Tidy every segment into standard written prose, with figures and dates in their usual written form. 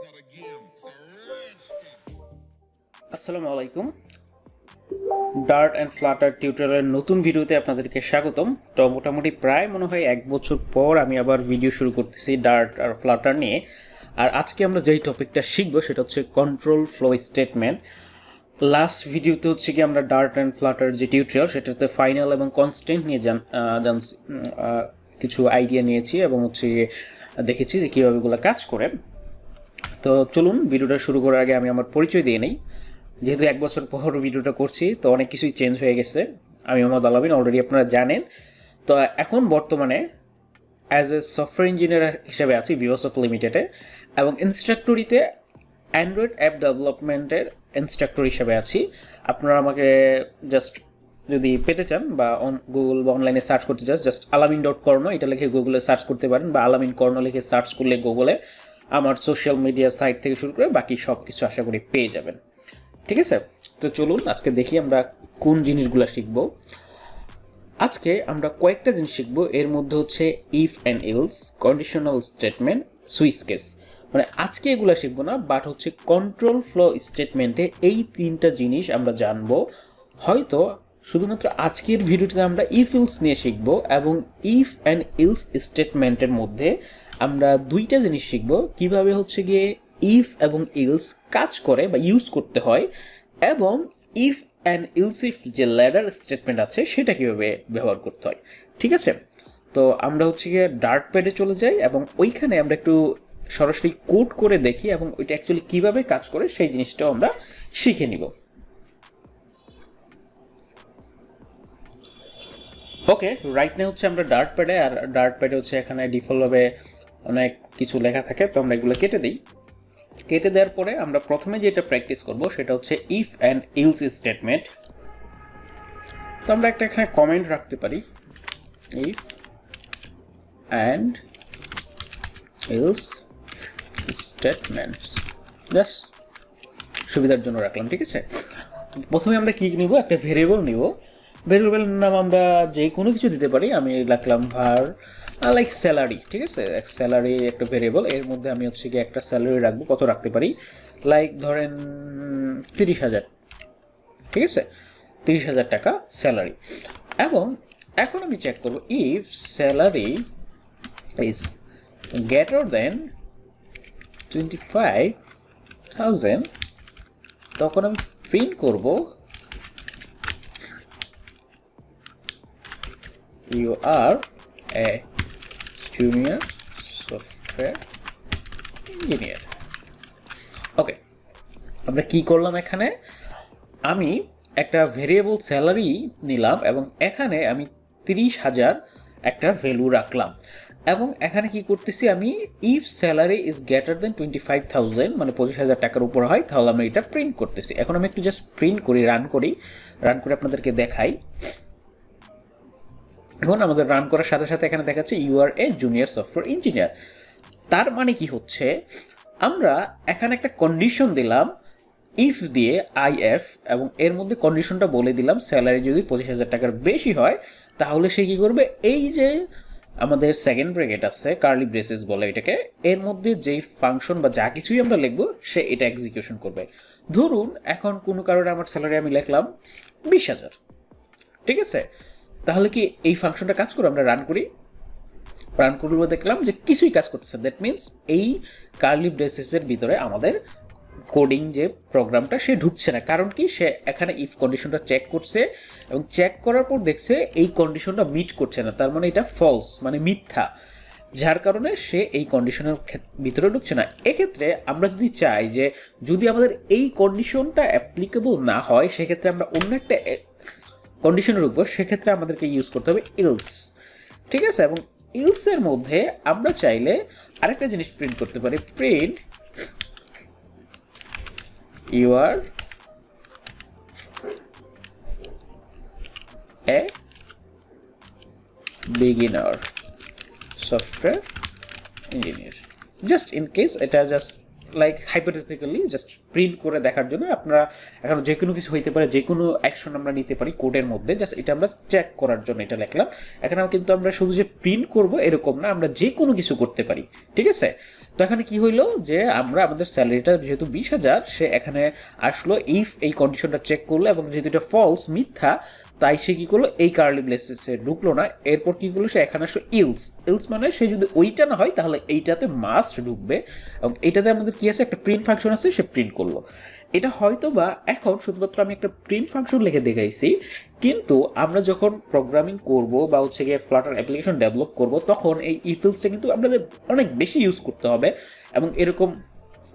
not a game, it's a rich thing. আসসালামু আলাইকুম। Dirt and Flutter টিউটোরিয়ালের নতুন ভিডিওতে আপনাদেরকে স্বাগতম। তো মোটামুটি প্রায় মনে হয় 1 বছর পর আমি আবার ভিডিও শুরু করতেছি ডার্ট আর ফ্লাটার নিয়ে। আর আজকে আমরা যেই টপিকটা শিখবো সেটা হচ্ছে কন্ট্রোল ফ্লো স্টেটমেন্ট। লাস্ট ভিডিওতে হচ্ছে কি আমরা ডার্ট অ্যান্ড ফ্লাটার যে টিউটোরিয়াল সেটাতে ফাইনাল এবং কনস্ট্যান্ট নিয়ে জানছি, কিছু আইডিয়া নিয়েছি এবং হচ্ছে দেখেছি যে কীভাবে এগুলো কাজ করে। তো চলুন ভিডিওটা শুরু করার আগে আমি আমার পরিচয় দিয়ে নিই। যেহেতু 1 বছর পর ভিডিওটা করছি তো অনেক কিছুই চেঞ্জ হয়ে গেছে। আমি মোহাম্মদ আলামিন, অলরেডি আপনারা জানেন। তো এখন বর্তমানে অ্যাজ এ সফটওয়্যার ইঞ্জিনিয়ার হিসেবে আছি ভিওসফট লিমিটেডে, এবং ইনস্ট্রাক্টরিতে অ্যান্ড্রয়েড অ্যাপ ডেভেলপমেন্টের ইনস্ট্রাক্টর হিসেবে আছি। আপনারা আমাকে জাস্ট যদি পেতে চান বা গুগল বা অনলাইনে সার্চ করতে চান, জাস্ট alamin.corno এটা লিখে গুগলে সার্চ করতে পারেন, বা alamin corno লিখে সার্চ করলে গুগলে আমার সোশ্যাল মিডিয়া সাইট থেকে শুরু করে বাকি সব কিছু আশা করি পেয়ে যাবেন। ঠিক আছে, তো চলুন আজকে দেখি আমরা কোন জিনিসগুলো শিখব। আজকে আমরা কয়েকটা জিনিস শিখব। এর মধ্যে হচ্ছে if and else, conditional statement, switch case. মানে আজকে এগুলো শিখবো না, বাট হচ্ছে কন্ট্রোল ফ্লো স্টেটমেন্টে এই 3টা জিনিস আমরা জানবো। হয়তো শুধুমাত্র আজকের ভিডিওতে আমরা ইফ এলস নিয়ে শিখব, এবং ইফ অ্যান্ড এলস স্টেটমেন্টের মধ্যে আমরা 2টা জিনিস শিখব, কিভাবে হচ্ছে গিয়ে ইফ এবং এলস কাজ করে বা ইউজ করতে হয়, এবং ইফ অ্যান্ড এলস ইফ যে ল্যাডার স্টেটমেন্ট আছে সেটা কীভাবে ব্যবহার করতে হয়। ঠিক আছে, তো আমরা হচ্ছে গিয়ে ডার্ট প্যাডে চলে যাই এবং ওইখানে আমরা একটু সরাসরি কোড করে দেখি এবং ওইটা অ্যাকচুয়ালি কীভাবে কাজ করে সেই জিনিসটাও আমরা শিখে নিব। ওকে, রাইট নাও হচ্ছে আমরা ডার্ট প্যাডে, আর ডার্ট প্যাডে হচ্ছে এখানে ডিফল্টভাবে অনেক কিছু লেখা থাকে, তো আমরা এগুলো কেটে দিই। কেটে দেওয়ার পরে আমরা প্রথমে যেটা প্র্যাকটিস করব সেটা হচ্ছে ইফ অ্যান্ড এলস স্টেটমেন্ট। তো আমরা একটা এখানে কমেন্ট রাখতে পারি, if and else statements, just সুবিধার জন্য রাখলাম। ঠিক আছে, প্রথমে আমরা কি নিব, একটা ভেরিয়েবল নিব। ভেরিয়েবলের নাম আমরা যে কোনো কিছু দিতে পারি। আমি রাখলাম ভার লাইক স্যালারি। ঠিক আছে, স্যালারি একটা ভেরিয়েবল, এর মধ্যে আমি হচ্ছে কি একটা স্যালারি রাখবো। কত রাখতে পারি, লাইক ধরেন 30,000। ঠিক আছে, 30,000 টাকা স্যালারি। এবং এখন আমি চেক করব ইফ স্যালারি ইজ গ্রেটার দেন 25,000, তখন আমি প্রিন্ট করব you are a junior software engineer. ওকে, আমরা কি করলাম, এখানে আমি একটা ভেরিয়েবল স্যালারি নিলাম এবং এখানে আমি 30,000 একটা ভ্যালু রাখলাম। এবং এখানে কি করতেছি, আমি ইফ স্যালারি ইজ গ্রেটার দেন 25,000 মানে 25,000 টাকার উপর হয়, তাহলে আমরা এটা প্রিন্ট করতেছি। এখন আমি একটু জাস্ট প্রিন্ট করি, রান করে আপনাদেরকে দেখাই। এখন আমাদের রান করার সাথে সাথে এখানে দেখাচ্ছে you are a junior software engineer. তার মানে কি হচ্ছে, আমরা এখানে একটা কন্ডিশন দিলাম ইফ দিয়ে আইএফ, এবং এর মধ্যে কন্ডিশনটা বলে দিলাম স্যালারি যদি 25,000 টাকার বেশি হয় তাহলে সে কি করবে, এই যে আমাদের সেকেন্ড ব্র্যাকেট আছে, কার্লি ব্রেসেস বলে এটাকে, এর মধ্যে যেই ফাংশন বা যা কিছুই আমরা লিখবো সে এটা এক্সিকিউশন করবে। ধরুন এখন কোনো কারণে আমার স্যালারি আমি লিখলাম 20,000। ঠিক আছে, তাহলে কি এই ফাংশনটা কাজ করে? আমরা রান করব, দেখলাম যে কিছুই কাজ করতেছে। দ্যাট মিনস এই কার্লি ব্রেসেসের ভিতরে আমাদের কোডিং যে প্রোগ্রামটা সে ঢুকছে না। কারণ কি, সে এখানে ইফ কন্ডিশনটা চেক করছে এবং চেক করার পর দেখছে এই কন্ডিশনটা মিট করছে না, তার মানে এটা ফলস, মানে মিথ্যা, যার কারণে সে এই কন্ডিশনের ভিতরে ঢুকছে না। এক্ষেত্রে আমরা যদি চাই যে যদি আমাদের এই কন্ডিশনটা অ্যাপ্লিকেবল না হয় সেক্ষেত্রে আমরা অন্য একটা কন্ডিশনের উপর, সেক্ষেত্রে আমাদেরকে ইউজ করতে হবে এলস। ঠিক আছে, এবং এলসের মধ্যে আমরা চাইলে আরেকটা জিনিস প্রিন্ট করতে পারি, print you are a beginner software engineer. Just in case এটা just like hypothetically just print করে দেখার জন্য। আপনারা এখন যে কোনো কিছু হইতে পারে, যে কোনো অ্যাকশন আমরা নিতে পারি কোডের মধ্যে, জাস্ট এটা আমরা চেক করার জন্য এটা লিখলাম। এখানে কিন্তু আমরা শুধু যে প্রিন্ট করব এরকম না, আমরা যে কোনো কিছু করতে পারি, ঠিক আছে। তো এখানে কি হইলো যে আমরা আমাদের স্যালারিটা যেহেতু 20,000, সে এখানে আসলো ইফ এই কন্ডিশনটা চেক করলো, এবং যেহেতু এটা ফলস মিথ্যা, তাই সে কি করলো এই কার্লি ব্রেসেসে ঢুকলো না। এরপর কি করলো, সে এখানে আসলো ইলস মানে সে যদি ওইটা না হয় তাহলে এইটাতে মাস্ট ঢুকবে, এবং এইটাতে আমাদের কি আছে, একটা প্রিন্ট ফাংশন আছে, সে প্রিন্ট করলো। এটা হয়তো বা এখন শুধুমাত্র আমি একটা প্রিন্ট ফাংশন লিখে দেখাইছি, কিন্তু আমরা যখন প্রোগ্রামিং করব বা হচ্ছে গিয়ে ফ্লাটার অ্যাপ্লিকেশন ডেভেলপ করব, তখন এই ইফেলসটা কিন্তু আমাদের অনেক বেশি ইউজ করতে হবে। এবং এরকম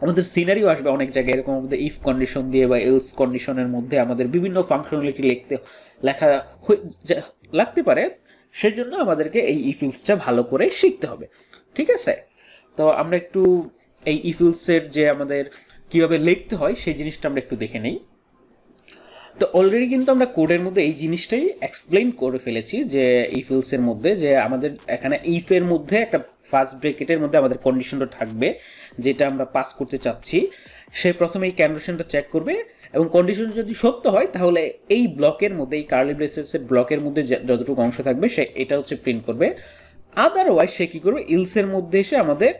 আমাদের সিনারিও আসবে অনেক জায়গায়, এরকম আমাদের ইফ কন্ডিশন দিয়ে বা এলস কন্ডিশনের মধ্যে আমাদের বিভিন্ন ফাংশনালিটি লেখা লাগতে পারে। সেই জন্য আমাদেরকে এই ইফেলসটা ভালো করে শিখতে হবে, ঠিক আছে। তো আমরা একটু এই ইফেলসের যে আমাদের কীভাবে লিখতে হয় সেই জিনিসটা আমরা একটু দেখে নেই। তো অলরেডি কিন্তু আমরা কোডের মধ্যে এই জিনিসটাই এক্সপ্লেইন করে ফেলেছি, যে ইফেলসের মধ্যে যে আমাদের এখানে ইফের মধ্যে একটা ফার্স্ট ব্র্যাকেটের মধ্যে আমাদের কন্ডিশনটা থাকবে যেটা আমরা পাস করতে চাচ্ছি। সে প্রথমে এই কন্ডিশনটা চেক করবে, এবং কন্ডিশন যদি সত্য হয় তাহলে এই ব্লকের মধ্যে, এই কার্লি ব্রেসেসের ব্লকের মধ্যে যতটুকু অংশ থাকবে সে এটা হচ্ছে প্রিন্ট করবে। আদারওয়াইজ সে কী করবে, ইলসের মধ্যে এসে আমাদের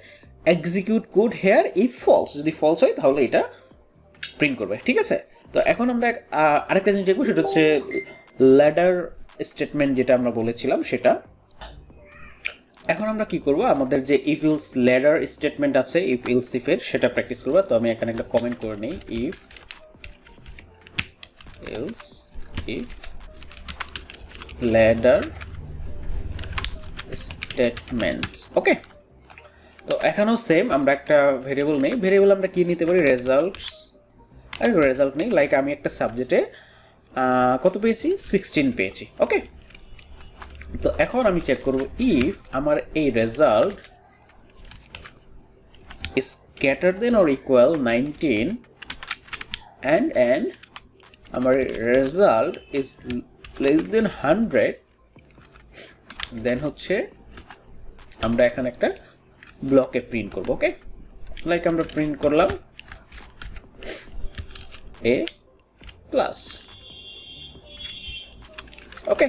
execute code here if false, যদি ফলস হয় তাহলে এটা প্রিন্ট করবে, ঠিক আছে। তো এখন আমরা আরেকটা জিনিস দেখবো, সেটা হচ্ছে ল্যাডার স্টেটমেন্ট, যেটা আমরা বলেছিলাম সেটা। এখন আমরা কি করব, আমাদের যে ইফ ইলস ল্যাডার স্টেটমেন্ট আছে ইফ ইলস ইফের, সেটা প্র্যাকটিস করবো। তো আমি এখানে একটা কমেন্ট করে নিই, if else if ladder statements, okay. তো এখানেও সেম, আমরা একটা ভেরিয়েবল নেই, ভেরিয়েবল আমরা কি নিতে পারি, রেজাল্টস। আর রেজাল্ট নেই, লাইক আমি একটা সাবজেক্টে কত পেয়েছি, 16 পেয়েছি, ওকে। তো এখন আমি চেক করব ইফ আমার এই result is greater than or equal 19 and আমার রেজাল্ট ইজ লেস দেন 100, দেন হচ্ছে আমরা এখানে একটা ব্লকে প্রিন্ট করব, ওকে। লাইক আমরা প্রিন্ট করলাম A প্লাস, ওকে।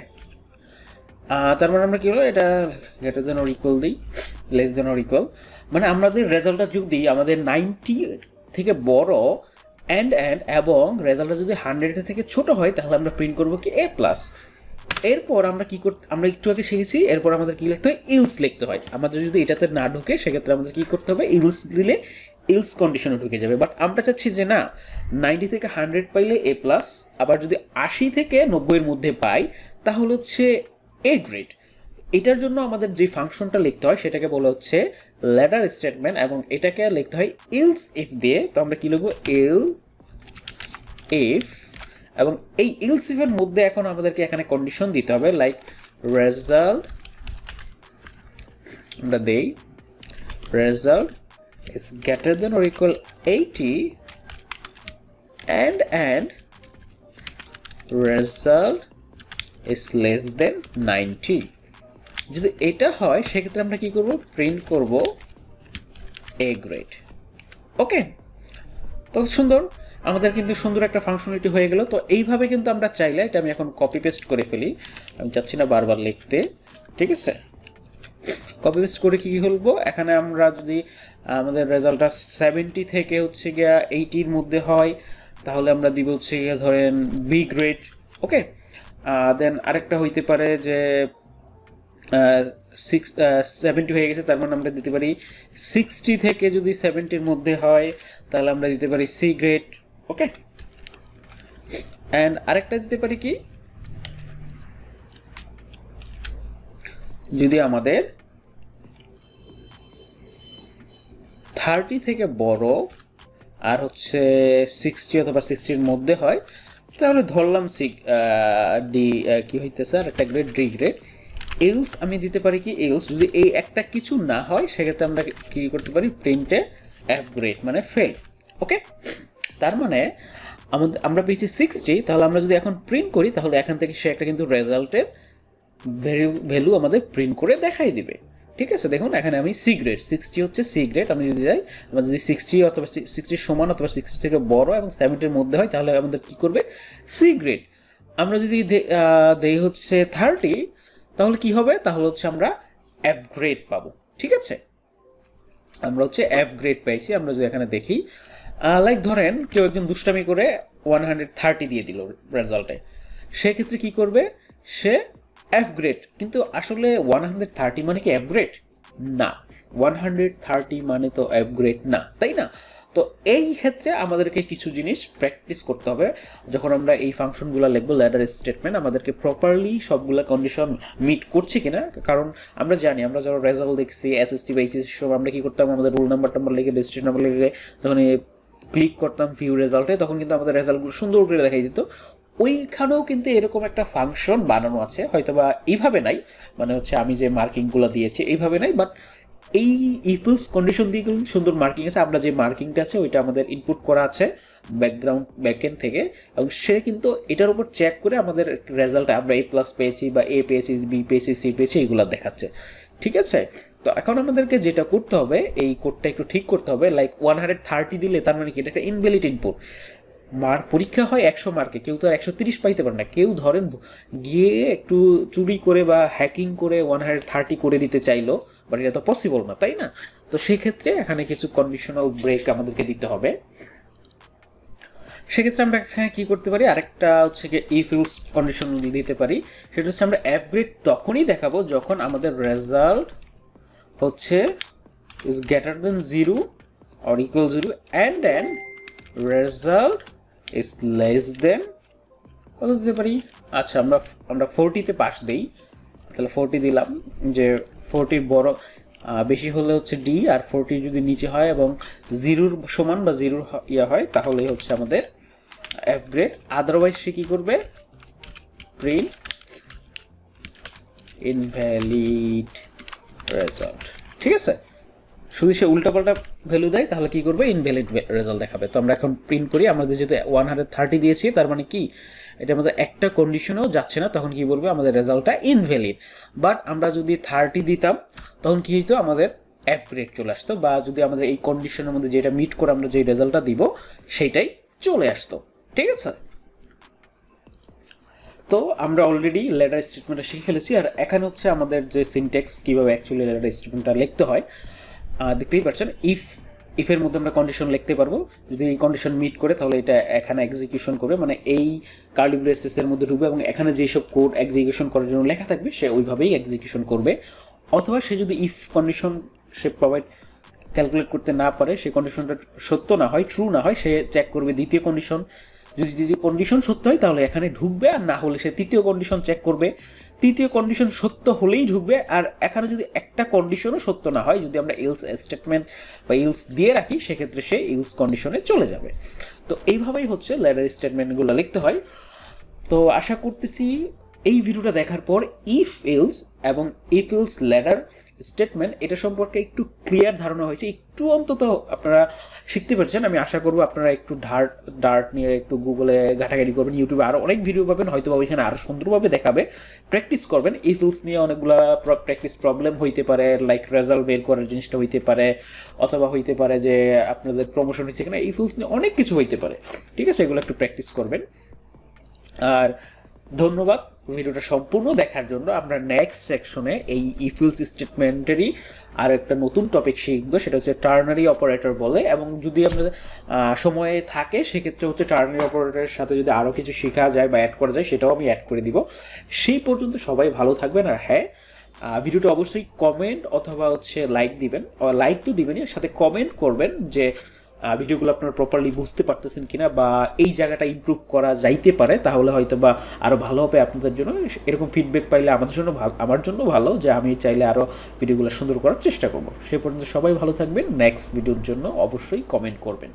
তার মানে আমরা কি হলো, এটা গ্রেটার দেন অর ইকুয়াল দিই, লেস দেন অর ইকুয়াল, মানে আমাদের রেজাল্টটা যদি আমাদের 90 থেকে বড় অ্যান্ড এবং রেজাল্টটা যদি 100 থেকে ছোট হয় তাহলে আমরা প্রিন্ট করবো কি A প্লাস। এরপর আমরা কি করতে, আমরা একটু আগে শিখেছি, এরপর আমাদের কি লিখতে হয়, ইলস লিখতে হয়। আমাদের যদি এটাতে না ঢুকে সেক্ষেত্রে আমাদের কি করতে হবে, ইলস দিলে ইলস কন্ডিশনে ঢুকে যাবে। বাট আমরা চাচ্ছি যে না, 90 থেকে 100 পাইলে A প্লাস, আবার যদি 80 থেকে 90-এর মধ্যে পাই তাহলে হচ্ছে A গ্রেড। এটার জন্য আমাদের যে ফাংশনটা লিখতে হয় সেটাকে বলা হচ্ছে ল্যাডার স্টেটমেন্ট, এবং এটাকে লিখতে হয় ইলস ইফ দিয়ে। তো আমরা কি লিখবো, ইল ইফ, এবং এই ইলস ইফের মধ্যে এখন আমাদেরকে এখানে কন্ডিশন দিতে হবে, লাইক রেজাল্ট, আমরা দেই result is greater than or equal 80 and result is less than 90। যদি এটা হয় সেক্ষেত্রে আমরা কি করব, প্রিন্ট করব A গ্রেড, ওকে। তো সুন্দর, আমাদের কিন্তু সুন্দর একটা ফাংশনালিটি হয়ে গেল। তো এইভাবে কিন্তু আমরা চাইলে, এটা আমি এখন কপি পেস্ট করে ফেলি, আমি চাচ্ছি না বারবার লিখতে, ঠিক আছে। কপি পেস্ট করে কি বলবো, এখানে আমরা যদি আমাদের রেজাল্টটা 70 থেকে হচ্ছে গিয়া 80-র মধ্যে হয় তাহলে আমরা দিব হচ্ছে গিয়া ধরেন B গ্রেড, ওকে। দেন আরেকটা হইতে পারে যে 70 হয়ে গেছে, তার মানে আমরা দিতে পারি 60 থেকে যদি 70-র মধ্যে হয় তাহলে আমরা দিতে পারি C গ্রেড, ওকে। অ্যান্ড আরেকটা দিতে পারি কি, যদি আমাদের 30 থেকে বড় আর হচ্ছে 60 অথবা 60-র মধ্যে হয় তাহলে ধরলাম ডি কি হইতেছে, আর একটা গ্রেড ডি গ্রেড। এলস আমি দিতে পারি কি, এলস যদি এই একটা কিছু না হয় সেক্ষেত্রে আমরা কি করতে পারি, প্রিন্টে F গ্রেড মানে ফেল, ওকে। তার মানে আমরা পেয়েছি 60, তাহলে আমরা যদি এখন প্রিন্ট করি তাহলে এখান থেকে সে একটা কিন্তু রেজাল্টের ভ্যালু আমাদের প্রিন্ট করে দেখাই দিবে, ঠিক আছে, দেখুন এখানে আমি সি গ্রেড 60 হচ্ছে সি গ্রেড। আমি যদি যাই, আমরা যদি 60 অথবা 60 সমান অথবা 60 থেকে বড় এবং 70-এর মধ্যে হয় তাহলে আমাদের কি করবে, সি গ্রেড। আমরা যদি দেই হচ্ছে 30, তাহলে কি হবে, তাহলে হচ্ছে আমরা এফ গ্রেড পাবো। ঠিক আছে, আমরা হচ্ছে এফ গ্রেড পাইছি। আমরা যদি এখানে দেখি, লাইক ধরেন কেউ একজন দুষ্টামি করে 130 দিয়ে দিল রেজাল্টে, সেক্ষেত্রে কি করবে, সে এফ গ্রেড। কিন্তু আসলে 130 মানে কি এফ গ্রেড না, 130 মানে তো এফ গ্রেড না, তাই না? তো এই ক্ষেত্রে আমাদেরকে কিছু জিনিস প্র্যাকটিস করতে হবে। যখন আমরা এই ফাংশনগুলো লিখবো ল্যাডার স্টেটমেন্ট, আমাদেরকে প্রপারলি সবগুলো কন্ডিশন মিট করছে কিনা। কারণ আমরা জানি, আমরা যখন রেজাল্ট দেখছি এসএসটি বা এইচএসসি সব, আমরা কি করতাম, আমাদের রোল নাম্বার লিখে ডিস্ট্রিক্ট নাম্বার লিখে যখন ক্লিক করতাম ভিউ রেজাল্টে, তখন কিন্তু আমাদের রেজাল্টগুলো সুন্দর করে দেখাই দিত। ওইখানেও কিন্তু এরকম একটা ফাংশন বানানো আছে, হয়তো বা এইভাবে নাই, মানে হচ্ছে আমি যে মার্কিংগুলো দিয়েছি এইভাবে নাই, বাট এই ইফেলস কন্ডিশন দিয়ে কিন্তু সুন্দর মার্কিং আছে। আমরা যে মার্কিংটা আছে ওইটা আমাদের ইনপুট করা আছে ব্যাকএন্ড থেকে, এবং সে কিন্তু এটার উপর চেক করে আমাদের রেজাল্টে আমরা এ প্লাস পেয়েছি বা এ পেয়েছি, বি পেয়েছি, সি পেয়েছি, এগুলো দেখাচ্ছে। ঠিক আছে, তো এখন আমাদেরকে যেটা করতে হবে, এই কোডটা একটু ঠিক করতে হবে। লাইক 130 দিলে তার মানে কি, এটা একটা ইনভ্যালিড ইনপুট। পরীক্ষা হয় 100 মার্কে, কেউ তো আর 130 পাইতে পারে না। কেউ ধরেন গিয়ে একটু চুরি করে বা হ্যাকিং করে 130 করে দিতে চাইলো, বাট এটা তো পসিবল না, তাই না? তো সেক্ষেত্রে এখানে কিছু কন্ডিশনাল ব্রেক আমাদেরকে দিতে হবে। সেক্ষেত্রে আমরা এখানে কি করতে পারি, আরেকটা হচ্ছে গিয়ে ইফ এলস কন্ডিশনাল দিতে পারি। সেটা হচ্ছে আমরা এফ গ্রেড তখনই দেখাবো যখন আমাদের রেজাল্ট হচ্ছে is greater than 0 or equal 0 and then result is less than কত দিতে পারি, আচ্ছা আমরা 40-তে পাস দেই, তাহলে 40 দিলাম। যে 40 বড় বেশি হলে হচ্ছে ডি, আর 40 যদি নিচে হয় এবং 0 সমান বা 0 হয় তাহলে হচ্ছে আমাদের এফ গ্রেড। আদারওয়াইজ সে কি করবে, প্রিন্ট ইনভ্যালিড রেজাল্ট। ঠিক আছে, শুধু সে উল্টাপাল্টা ভ্যালু দেয় তাহলে কি করবে, ইনভ্যালিড রেজাল্ট দেখাবে। তো আমরা এখন প্রিন্ট করি, আমাদের যেহেতু 130 দিয়েছি, তার মানে কি এটা আমাদের একটা কন্ডিশনেও যাচ্ছে না, তখন কি বলবে, আমাদের রেজাল্টটা ইনভ্যালিড। বাট আমরা যদি 30 দিতাম তখন কি হতো, আমাদের এফ গ্রেড চলে আসতো, বা যদি আমাদের এই কন্ডিশনের মধ্যে যেটা মিট করে আমরা যে রেজাল্টটা দিব সেইটাই চলে আসতো। ঠিক আছে, তো আমরা অলরেডি লেটার স্টেটমেন্টটা শিখে ফেলেছি। আর এখানে হচ্ছে আমাদের যে সিনট্যাক্স, কীভাবে অ্যাকচুয়ালি লেটার স্টেটমেন্টটা লিখতে হয় দেখতেই পাচ্ছেন। ইফের মধ্যে আমরা কন্ডিশন লিখতে পারবো, যদি এই কন্ডিশন মিট করে তাহলে এটা এখানে এক্সিকিউশন করবে, মানে এই কার্লি ব্রেসেসের মধ্যে ঢুকবে এবং এখানে যেসব কোড এক্সিকিউশন করার জন্য লেখা থাকবে সে ওইভাবেই এক্সিকিউশন করবে। অথবা সে যদি if condition say provide calculate করতে না পারে, সেই কন্ডিশনটা সত্য না হয়, ট্রু না হয়, সে চেক করবে দ্বিতীয় কন্ডিশন। যদি কন্ডিশন সত্য হয় তাহলে এখানে ঢুকবে, আর না হলে সে তৃতীয় কন্ডিশন চেক করবে। তৃতীয় কন্ডিশন সত্য হলেই ঢুকবে, আর এখানে যদি একটা কন্ডিশনও সত্য না হয়, যদি আমরা ইলস স্টেটমেন্ট বা ইলস দিয়ে রাখি, সেক্ষেত্রে সে ইলস কন্ডিশনে চলে যাবে। তো এইভাবেই হচ্ছে ল্যাডার স্টেটমেন্টগুলো লিখতে হয়। তো আশা করতেছি এই ভিডিওটা দেখার পর ইফ এলস এবং ইফ এলস ল্যাডার স্টেটমেন্ট এটা সম্পর্কে একটু ক্লিয়ার ধারণা হয়েছে, একটু অন্তত আপনারা শিখতে পেরেছেন। আমি আশা করবো আপনারা একটু ডার্ট নিয়ে একটু গুগলে ঘাটাঘাটি করবেন, ইউটিউবে আরও অনেক ভিডিও পাবেন, হয়তো ওইখানে আরও সুন্দরভাবে দেখাবে। প্র্যাকটিস করবেন, ইফ এলস নিয়ে অনেকগুলো প্র্যাকটিস প্রবলেম হইতে পারে, লাইক রেজাল্ট বের করার জিনিসটা হইতে পারে, অথবা হইতে পারে যে আপনাদের প্রমোশন হয়েছে কিনা, ইফ এলস নিয়ে অনেক কিছু হইতে পারে। ঠিক আছে, এগুলো একটু প্র্যাকটিস করবেন। আর ধন্যবাদ ভিডিওটা সম্পূর্ণ দেখার জন্য। আমরা নেক্সট সেকশনে এই ইফ এলস স্টেটমেন্টেরই আর একটা নতুন টপিক শিখবো, সেটা হচ্ছে টার্নারি অপারেটর বলে। এবং যদি আপনাদের সময় থাকে সেক্ষেত্রে হচ্ছে টার্নারি অপারেটরের সাথে যদি আরও কিছু শেখা যায় বা অ্যাড করা যায়, সেটাও আমি অ্যাড করে দিব। সেই পর্যন্ত সবাই ভালো থাকবেন। আর হ্যাঁ, ভিডিওটা অবশ্যই কমেন্ট অথবা হচ্ছে লাইক দিবেন, লাইক তো দিবেনই, সাথে কমেন্ট করবেন যে ভিডিওগুলো আপনারা প্রপারলি বুঝতে পারতেছেন কিনা, বা এই জায়গাটা ইমপ্রুভ করা যাইতে পারে, তাহলে হয়তো বা আরও ভালো হবে আপনাদের জন্য। এরকম ফিডব্যাক পাইলে আমাদের জন্য আমার জন্য ভালো, যে আমি চাইলে আরও ভিডিওগুলো সুন্দর করার চেষ্টা করব। সে পর্যন্ত সবাই ভালো থাকবেন। নেক্সট ভিডিওর জন্য অবশ্যই কমেন্ট করবেন।